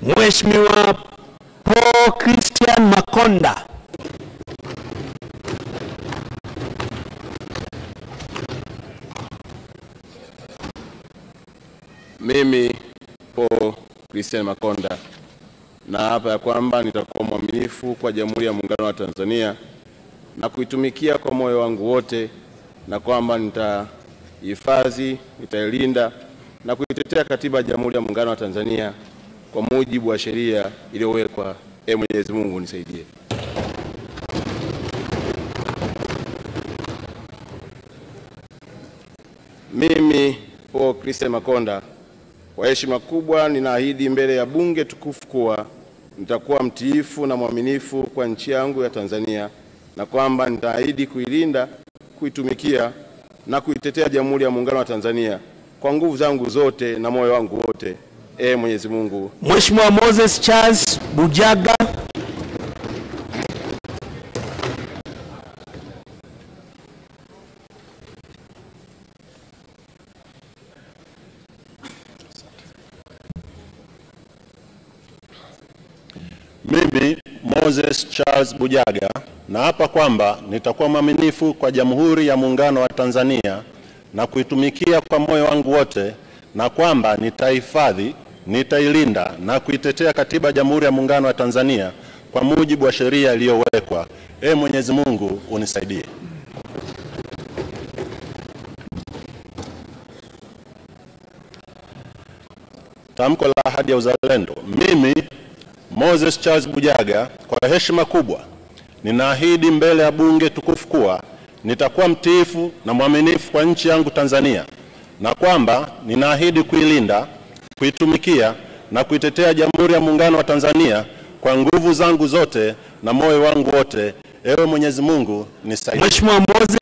Mheshimiwa Paul Christian Makonda. Mimi Paul Christian Makonda na hapa ya kwamba nitakuwa mwaminifu kwa Jamhuri ya Muungano wa Tanzania na kuitumikia kwa moyo wangu wote, na kwamba nitahifadhi, nitailinda na kuitetea Katiba ya Jamhuri ya Muungano wa Tanzania kwa mujibu wa sheria iliyowekwa. Mwenyezi Mungu nisaidie. Mimi Paul Christian Makonda, kwa heshima kubwa ninaahidi mbele ya bunge tukufu kuwa nitakuwa mtiifu na mwaminifu kwa nchi yangu ya Tanzania, na kwamba nitaahidi kuilinda, kuitumikia na kuitetea Jamhuri ya Muungano wa Tanzania kwa nguvu zangu zote na moyo wangu wote. Mwenyezi Mungu. Mheshimiwa Moses Charles Bujaga. Mimi Moses Charles Bujaga na hapa kwamba nitakuwa mwaminifu kwa Jamhuri ya Muungano wa Tanzania na kuitumikia kwa moyo wangu wote, na kwamba nitahifadhi, nitailinda na kuitetea Katiba ya Jamhuri ya Muungano wa Tanzania kwa mujibu wa sheria iliyowekwa. Mwenyezi Mungu unisaidie. Tamko la ahadi ya uzalendo. Mimi Moses Charles Bujaga, kwa heshima kubwa ninaahidi mbele ya bunge tukufu kuwa nitakuwa mtiifu na mwaminifu kwa nchi yangu Tanzania, na kwamba ninaahidi kuilinda, kuitumikia na kuitetea Jamhuri ya Muungano wa Tanzania kwa nguvu zangu zote na moyo wangu wote. Mwenyezi Mungu nisaidie. Mheshimiwa Moses